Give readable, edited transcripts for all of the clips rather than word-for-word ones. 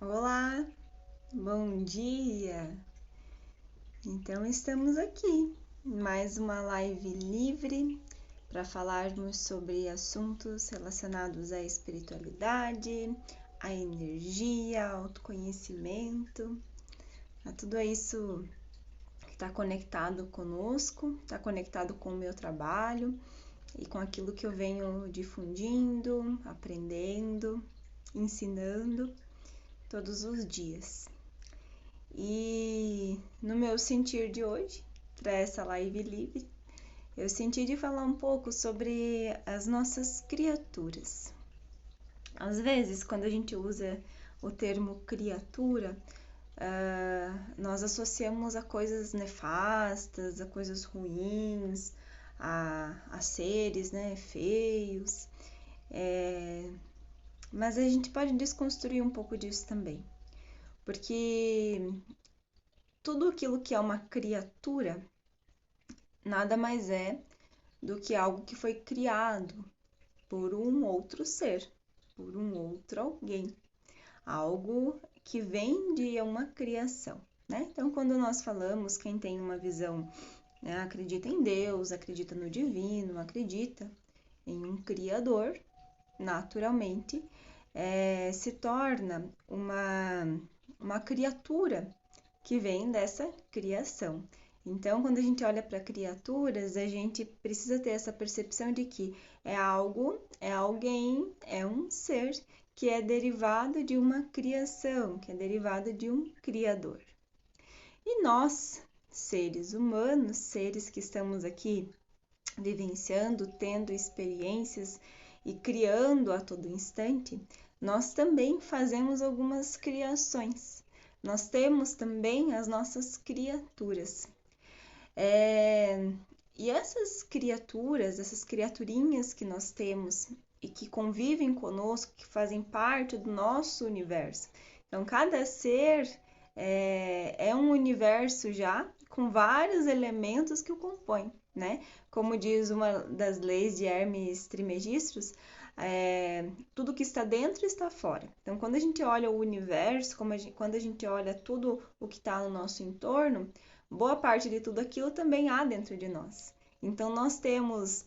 Olá, bom dia! Então estamos aqui, mais uma live livre para falarmos sobre assuntos relacionados à espiritualidade, à energia, ao autoconhecimento, a tudo isso que está conectado conosco, está conectado com o meu trabalho e com aquilo que eu venho difundindo, aprendendo, ensinando todos os dias. E no meu sentir de hoje, para essa live livre, eu senti de falar um pouco sobre as nossas criaturas. Às vezes, quando a gente usa o termo criatura, nós associamos a coisas nefastas, a coisas ruins, a seres, né, feios. Mas a gente pode desconstruir um pouco disso também. Porque tudo aquilo que é uma criatura nada mais é do que algo que foi criado por um outro ser, por um outro alguém, algo que vem de uma criação, né? Então, quando nós falamos, quem tem uma visão, né, acredita em Deus, acredita no divino, acredita em um criador, naturalmente, se torna uma criatura que vem dessa criação. Então, quando a gente olha para criaturas, a gente precisa ter essa percepção de que é algo, é alguém, é um ser que é derivado de uma criação, que é derivado de um criador. E nós, seres humanos, seres que estamos aqui vivenciando, tendo experiências e criando a todo instante, nós também fazemos algumas criações. Nós temos também as nossas criaturas. E essas criaturas, essas criaturinhas que nós temos e que convivem conosco, que fazem parte do nosso universo. Então, cada ser é um universo já com vários elementos que o compõem, né? Como diz uma das leis de Hermes Trismegistus, tudo que está dentro está fora. Então, quando a gente olha o universo, quando a gente olha tudo o que está no nosso entorno, boa parte de tudo aquilo também há dentro de nós. Então, nós temos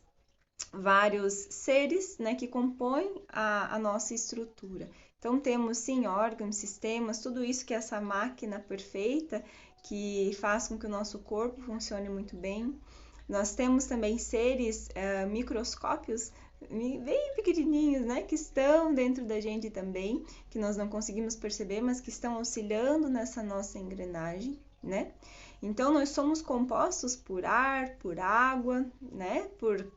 vários seres, né, que compõem a nossa estrutura. Então, temos sim órgãos, sistemas, tudo isso que é essa máquina perfeita que faz com que o nosso corpo funcione muito bem. Nós temos também seres microscópios bem pequenininhos, né, que estão dentro da gente também, que nós não conseguimos perceber, mas que estão auxiliando nessa nossa engrenagem, né? Então, nós somos compostos por ar, por água, né, por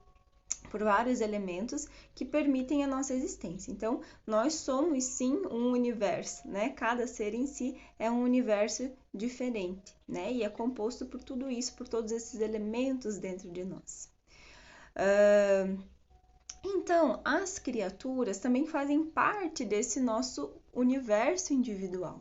vários elementos que permitem a nossa existência. Então, nós somos sim um universo, né? Cada ser em si é um universo diferente, né? E é composto por tudo isso, por todos esses elementos dentro de nós. Então, as criaturas também fazem parte desse nosso universo individual.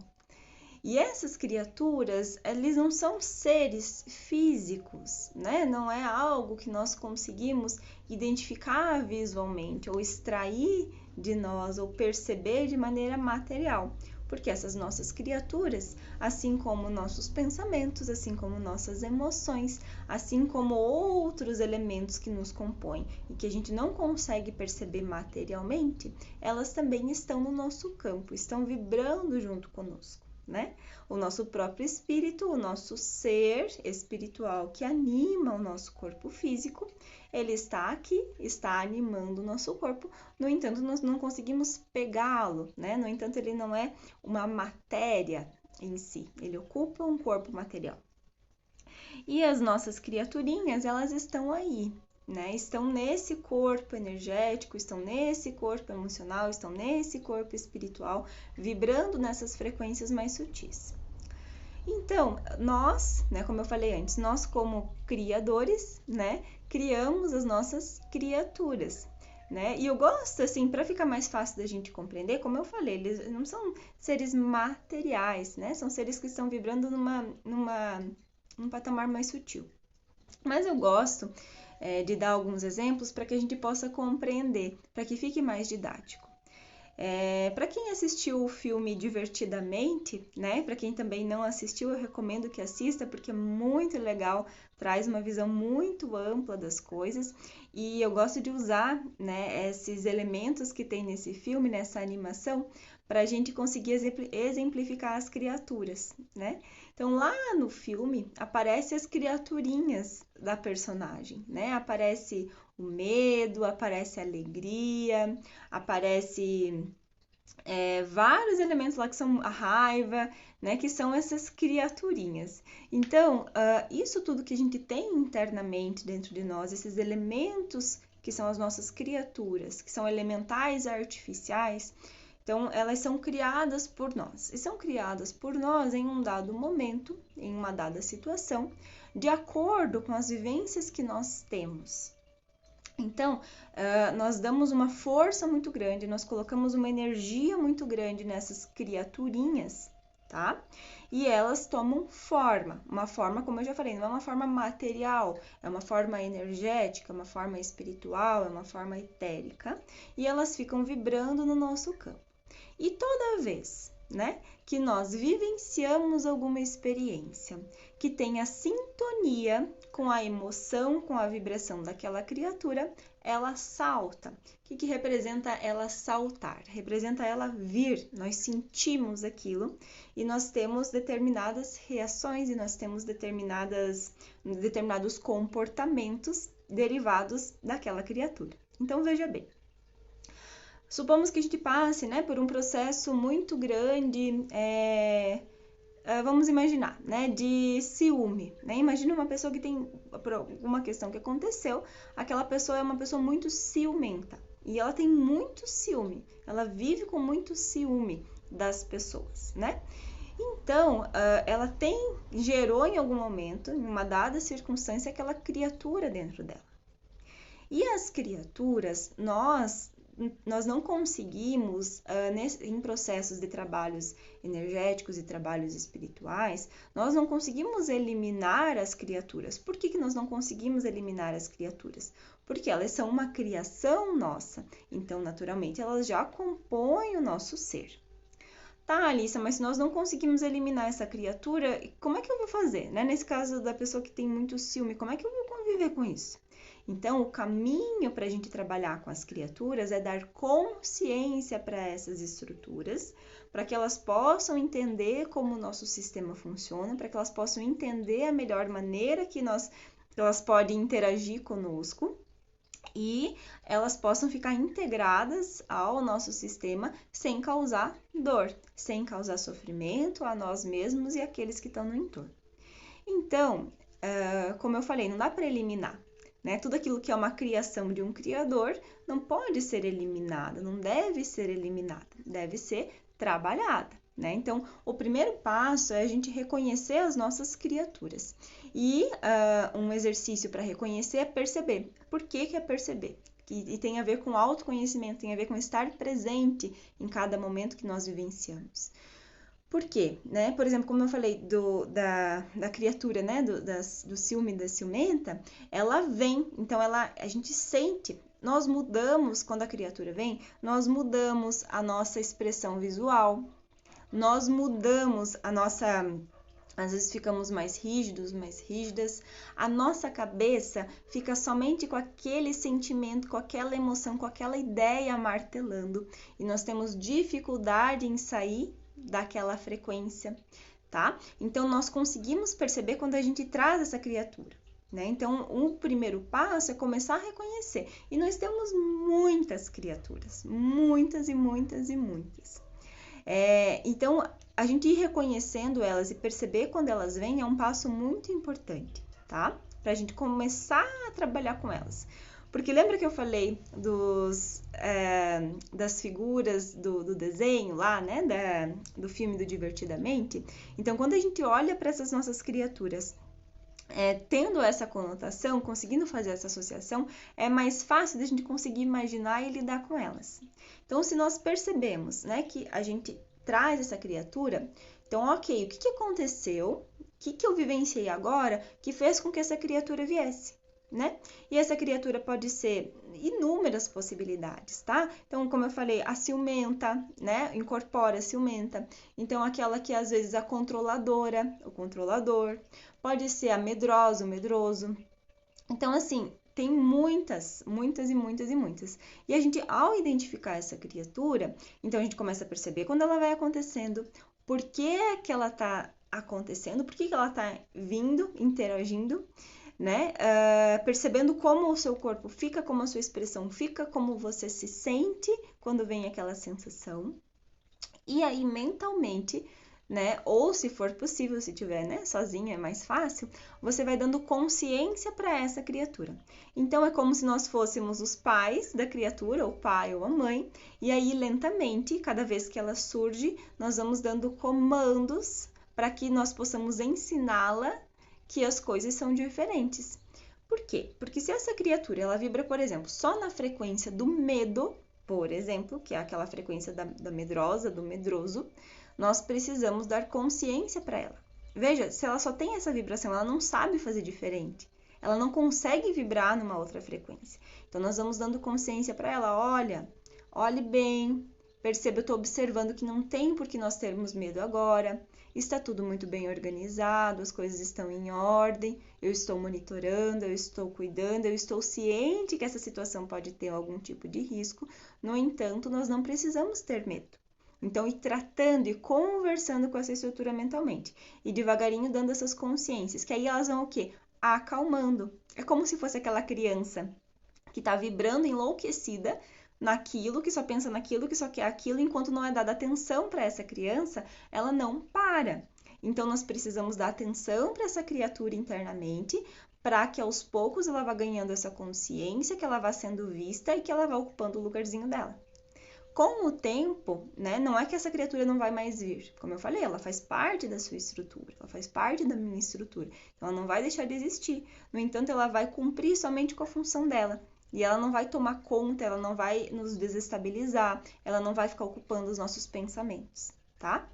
E essas criaturas, eles não são seres físicos, né? Não é algo que nós conseguimos identificar visualmente ou extrair de nós ou perceber de maneira material. Porque essas nossas criaturas, assim como nossos pensamentos, assim como nossas emoções, assim como outros elementos que nos compõem e que a gente não consegue perceber materialmente, elas também estão no nosso campo, estão vibrando junto conosco. Né? O nosso próprio espírito, o nosso ser espiritual que anima o nosso corpo físico, ele está aqui, está animando o nosso corpo, no entanto, nós não conseguimos pegá-lo, né? No entanto, ele não é uma matéria em si, ele ocupa um corpo material. E as nossas criaturinhas, elas estão aí, né? Estão nesse corpo energético, estão nesse corpo emocional, estão nesse corpo espiritual, vibrando nessas frequências mais sutis. Então, nós, né, como eu falei antes, nós como criadores, né, criamos as nossas criaturas, né? E eu gosto, assim, para ficar mais fácil da gente compreender, como eu falei, eles não são seres materiais, né? São seres que estão vibrando num patamar mais sutil. Mas eu gosto de dar alguns exemplos para que a gente possa compreender, para que fique mais didático. Para quem assistiu o filme Divertidamente, né? Para quem também não assistiu, eu recomendo que assista porque é muito legal, traz uma visão muito ampla das coisas e eu gosto de usar, né, esses elementos que tem nesse filme, nessa animação, para a gente conseguir exemplificar as criaturas, né? Então lá no filme aparecem as criaturinhas da personagem, né? Aparece o medo, aparece a alegria, aparece vários elementos lá que são a raiva, né, que são essas criaturinhas. Então, isso tudo que a gente tem internamente dentro de nós, esses elementos que são as nossas criaturas, que são elementais artificiais, então elas são criadas por nós. E são criadas por nós em um dado momento, em uma dada situação, de acordo com as vivências que nós temos. Então, nós damos uma força muito grande, nós colocamos uma energia muito grande nessas criaturinhas, tá? E elas tomam forma, uma forma, como eu já falei, não é uma forma material, é uma forma energética, uma forma espiritual, é uma forma etérica, e elas ficam vibrando no nosso campo. E toda vez, né, que nós vivenciamos alguma experiência que tenha sintonia com a emoção, com a vibração daquela criatura, ela salta. O que representa ela saltar? Representa ela vir, nós sentimos aquilo e nós temos determinadas reações e nós temos determinados comportamentos derivados daquela criatura. Então veja bem, supomos que a gente passe, né, por um processo muito grande, vamos imaginar, né, de ciúme, né? Imagina uma pessoa que tem, por alguma questão que aconteceu, aquela pessoa é uma pessoa muito ciumenta e ela tem muito ciúme, ela vive com muito ciúme das pessoas, né? Então, ela gerou em algum momento, em uma dada circunstância, aquela criatura dentro dela. E as criaturas, nós não conseguimos, em processos de trabalhos energéticos e trabalhos espirituais, nós não conseguimos eliminar as criaturas. Por que nós não conseguimos eliminar as criaturas? Porque elas são uma criação nossa, então naturalmente elas já compõem o nosso ser. Tá, Alissa, mas se nós não conseguimos eliminar essa criatura, como é que eu vou fazer? Né? Nesse caso da pessoa que tem muito ciúme, como é que eu vou conviver com isso? Então, o caminho para a gente trabalhar com as criaturas é dar consciência para essas estruturas, para que elas possam entender como o nosso sistema funciona, para que elas possam entender a melhor maneira que elas podem interagir conosco e elas possam ficar integradas ao nosso sistema sem causar dor, sem causar sofrimento a nós mesmos e àqueles que estão no entorno. Então, como eu falei, não dá para eliminar. Né? Tudo aquilo que é uma criação de um criador não pode ser eliminado, não deve ser eliminado, deve ser trabalhada. Né? Então, o primeiro passo é a gente reconhecer as nossas criaturas. E um exercício para reconhecer é perceber. Por que é perceber? E tem a ver com autoconhecimento, tem a ver com estar presente em cada momento que nós vivenciamos. Por quê? Né? Por exemplo, como eu falei da criatura, né? do ciúme, da ciumenta, ela vem, então a gente sente, nós mudamos, quando a criatura vem, nós mudamos a nossa expressão visual, nós mudamos às vezes ficamos mais rígidos, mais rígidas, a nossa cabeça fica somente com aquele sentimento, com aquela emoção, com aquela ideia martelando, e nós temos dificuldade em sair daquela frequência, tá? Então, nós conseguimos perceber quando a gente traz essa criatura, né? Então, o primeiro passo é começar a reconhecer. E nós temos muitas criaturas, muitas e muitas e muitas. Então, a gente ir reconhecendo elas e perceber quando elas vêm é um passo muito importante, tá? Pra gente começar a trabalhar com elas. Porque lembra que eu falei das figuras do desenho lá, né? Do filme do Divertidamente? Então, quando a gente olha para essas nossas criaturas, tendo essa conotação, conseguindo fazer essa associação, é mais fácil da gente conseguir imaginar e lidar com elas. Então, se nós percebemos, né, que a gente traz essa criatura, então, ok, o que aconteceu? O que eu vivenciei agora que fez com que essa criatura viesse? né? E essa criatura pode ser inúmeras possibilidades, tá? Então, como eu falei, a ciumenta, né? Incorpora a ciumenta. Então, aquela que às vezes a controladora, o controlador, pode ser a medrosa, o medroso. Então, assim, tem muitas, muitas e muitas e muitas. E a gente, ao identificar essa criatura, então a gente começa a perceber quando ela vai acontecendo, por que que ela tá acontecendo, por que que ela tá vindo, interagindo, né? Percebendo como o seu corpo fica, como a sua expressão fica, como você se sente quando vem aquela sensação. E aí, mentalmente, né? Ou se for possível, se tiver, né, sozinha é mais fácil, você vai dando consciência para essa criatura. Então é como se nós fôssemos os pais da criatura, o pai ou a mãe, e aí lentamente, cada vez que ela surge, nós vamos dando comandos para que nós possamos ensiná-la que as coisas são diferentes. Por quê? Porque se essa criatura ela vibra, por exemplo, só na frequência do medo, por exemplo, que é aquela frequência da medrosa, do medroso, nós precisamos dar consciência para ela. Veja, se ela só tem essa vibração, ela não sabe fazer diferente. Ela não consegue vibrar numa outra frequência. Então, nós vamos dando consciência para ela. Olha, olhe bem, perceba, eu estou observando que não tem por que nós termos medo agora. Está tudo muito bem organizado, as coisas estão em ordem, eu estou monitorando, eu estou cuidando, eu estou ciente que essa situação pode ter algum tipo de risco. No entanto, nós não precisamos ter medo. Então, ir tratando e conversando com essa estrutura mentalmente. E devagarinho dando essas consciências, que aí elas vão o quê? Acalmando. É como se fosse aquela criança que está vibrando enlouquecida naquilo, que só pensa naquilo, que só quer aquilo, enquanto não é dada atenção para essa criança, ela não para. Então, nós precisamos dar atenção para essa criatura internamente, para que aos poucos ela vá ganhando essa consciência, que ela vá sendo vista e que ela vá ocupando o lugarzinho dela. Com o tempo, né, não é que essa criatura não vai mais vir. Como eu falei, ela faz parte da sua estrutura, ela faz parte da minha estrutura. Então, ela não vai deixar de existir. No entanto, ela vai cumprir somente com a função dela. E ela não vai tomar conta, ela não vai nos desestabilizar, ela não vai ficar ocupando os nossos pensamentos, tá?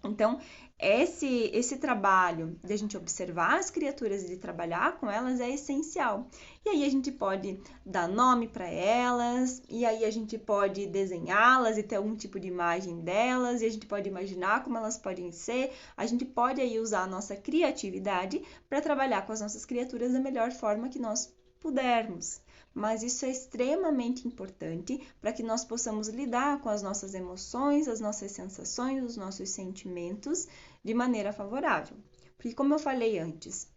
Então, esse trabalho de a gente observar as criaturas e de trabalhar com elas é essencial. E aí a gente pode dar nome para elas, e aí a gente pode desenhá-las e ter algum tipo de imagem delas, e a gente pode imaginar como elas podem ser. A gente pode aí usar a nossa criatividade para trabalhar com as nossas criaturas da melhor forma que nós pudermos. Mas isso é extremamente importante para que nós possamos lidar com as nossas emoções, as nossas sensações, os nossos sentimentos de maneira favorável. Porque, como eu falei antes,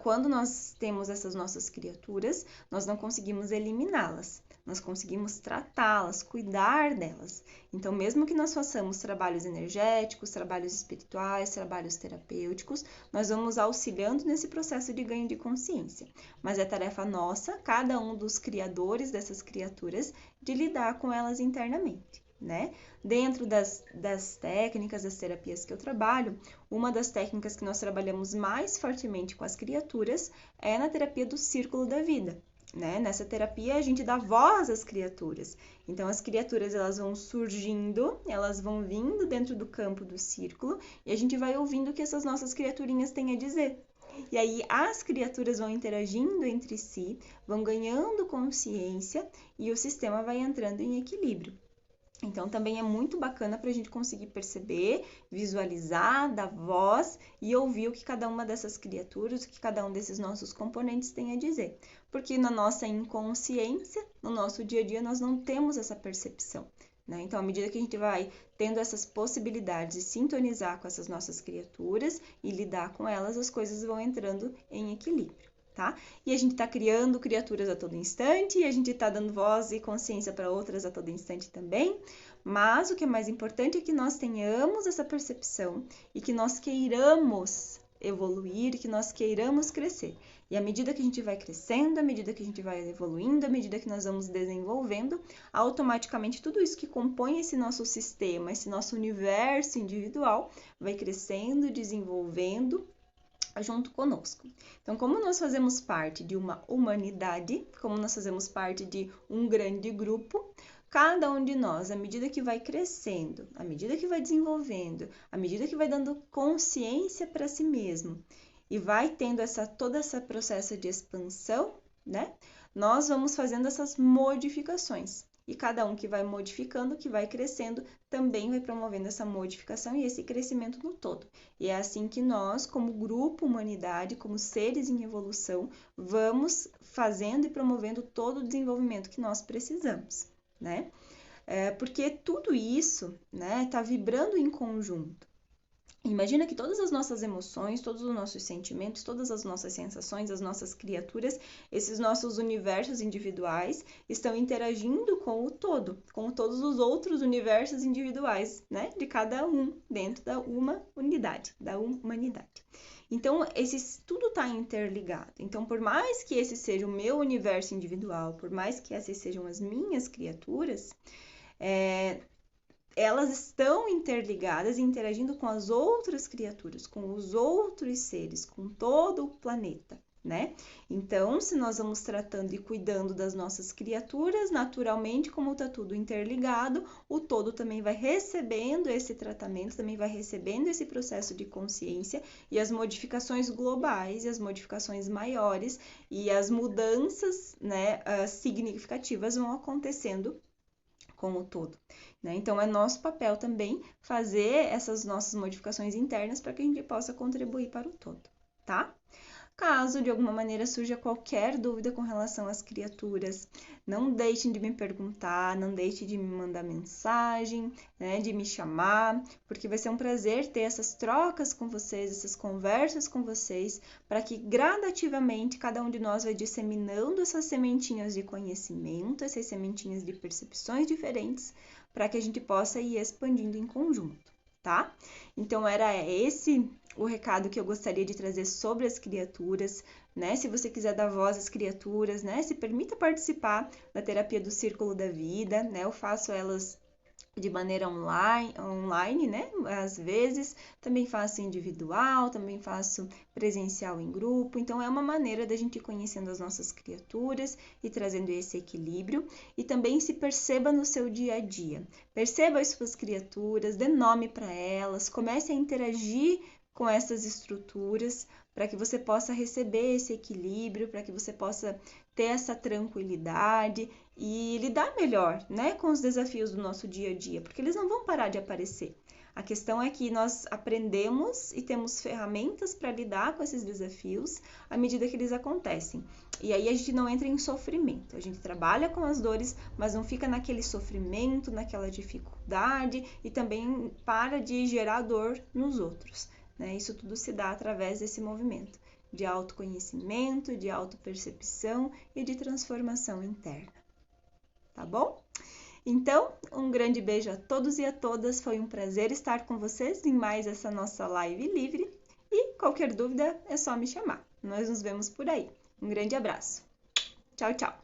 quando nós temos essas nossas criaturas, nós não conseguimos eliminá-las, nós conseguimos tratá-las, cuidar delas. Então, mesmo que nós façamos trabalhos energéticos, trabalhos espirituais, trabalhos terapêuticos, nós vamos auxiliando nesse processo de ganho de consciência. Mas é tarefa nossa, cada um dos criadores dessas criaturas, de lidar com elas internamente. Né? Dentro das técnicas, das terapias que eu trabalho, uma das técnicas que nós trabalhamos mais fortemente com as criaturas é na terapia do círculo da vida. Né? Nessa terapia a gente dá voz às criaturas. Então as criaturas elas vão surgindo, elas vão vindo dentro do campo do círculo e a gente vai ouvindo o que essas nossas criaturinhas têm a dizer. E aí as criaturas vão interagindo entre si, vão ganhando consciência e o sistema vai entrando em equilíbrio. Então, também é muito bacana para a gente conseguir perceber, visualizar, dar voz e ouvir o que cada uma dessas criaturas, o que cada um desses nossos componentes tem a dizer. Porque na nossa inconsciência, no nosso dia a dia, nós não temos essa percepção. Né? Então, à medida que a gente vai tendo essas possibilidades de sintonizar com essas nossas criaturas e lidar com elas, as coisas vão entrando em equilíbrio. Tá? E a gente está criando criaturas a todo instante, e a gente está dando voz e consciência para outras a todo instante também, mas o que é mais importante é que nós tenhamos essa percepção e que nós queiramos evoluir, que nós queiramos crescer. E à medida que a gente vai crescendo, à medida que a gente vai evoluindo, à medida que nós vamos desenvolvendo, automaticamente tudo isso que compõe esse nosso sistema, esse nosso universo individual, vai crescendo, desenvolvendo, junto conosco. Então, como nós fazemos parte de uma humanidade, como nós fazemos parte de um grande grupo, cada um de nós, à medida que vai crescendo, à medida que vai desenvolvendo, à medida que vai dando consciência para si mesmo e vai tendo todo esse processo de expansão, né? Nós vamos fazendo essas modificações. E cada um que vai modificando, que vai crescendo, também vai promovendo essa modificação e esse crescimento no todo. E é assim que nós, como grupo humanidade, como seres em evolução, vamos fazendo e promovendo todo o desenvolvimento que nós precisamos, né? Porque tudo isso, né, tá vibrando em conjunto. Imagina que todas as nossas emoções, todos os nossos sentimentos, todas as nossas sensações, as nossas criaturas, esses nossos universos individuais estão interagindo com o todo, com todos os outros universos individuais, né? De cada um dentro da uma unidade, da humanidade. Então, tudo está interligado. Então, por mais que esse seja o meu universo individual, por mais que essas sejam as minhas criaturas, elas estão interligadas e interagindo com as outras criaturas, com os outros seres, com todo o planeta, né? Então, se nós vamos tratando e cuidando das nossas criaturas, naturalmente, como está tudo interligado, o todo também vai recebendo esse tratamento, também vai recebendo esse processo de consciência e as modificações globais e as modificações maiores e as mudanças, né, significativas vão acontecendo com o todo, né? Então, é nosso papel também fazer essas nossas modificações internas para que a gente possa contribuir para o todo, tá? Caso de alguma maneira surja qualquer dúvida com relação às criaturas, não deixem de me perguntar, não deixem de me mandar mensagem, né, de me chamar, porque vai ser um prazer ter essas trocas com vocês, essas conversas com vocês, para que gradativamente cada um de nós vai disseminando essas sementinhas de conhecimento, essas sementinhas de percepções diferentes, para que a gente possa ir expandindo em conjunto, tá? Então, era esse o recado que eu gostaria de trazer sobre as criaturas, né? Se você quiser dar voz às criaturas, né? Se permita participar da terapia do Círculo da Vida, né? Eu faço elas de maneira online, né? Às vezes, também faço individual, também faço presencial em grupo. Então, é uma maneira da gente ir conhecendo as nossas criaturas e trazendo esse equilíbrio. E também se perceba no seu dia a dia. Perceba as suas criaturas, dê nome para elas, comece a interagir com essas estruturas, para que você possa receber esse equilíbrio, para que você possa ter essa tranquilidade e lidar melhor, né, com os desafios do nosso dia a dia, porque eles não vão parar de aparecer. A questão é que nós aprendemos e temos ferramentas para lidar com esses desafios à medida que eles acontecem. E aí a gente não entra em sofrimento, a gente trabalha com as dores, mas não fica naquele sofrimento, naquela dificuldade e também para de gerar dor nos outros. Né? Isso tudo se dá através desse movimento de autoconhecimento, de autopercepção e de transformação interna. Tá bom? Então, um grande beijo a todos e a todas. Foi um prazer estar com vocês em mais essa nossa live livre. E qualquer dúvida é só me chamar. Nós nos vemos por aí. Um grande abraço. Tchau, tchau.